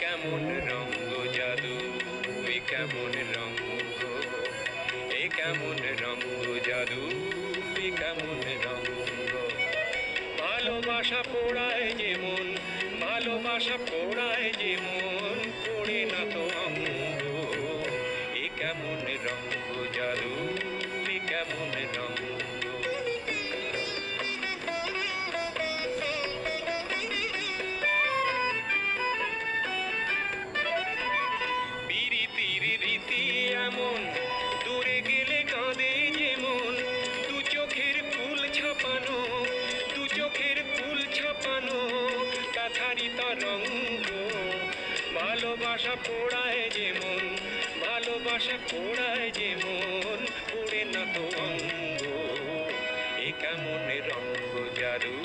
কেমন রঙ্গ জাদু, এ কেমন রঙ্গ, এ কেমন রঙ্গ জাদু, এ কেমন রঙ্গ। ভালোবাসা পোড়ায় যে মন, ভালোবাসা পোড়ায় যে মন, পড়ে না তো অঙ্গ। এ কেমন রঙ্গ জাদু, এ কেমন রঙ্গ। পিরিতির রীতি এমন, দূরে গেলে কাঁদে যেমন, দু চোখের ফুল ছাপানো, দু চোখের ফুল ছাপানো কাথারি তরঙ্গ। ভালোবাসা পোড়ায় যেমন, ভালোবাসা পোড়ায় যেমন, পড়ে না তো অঙ্গ। এ কেমন রঙ্গ জাদু,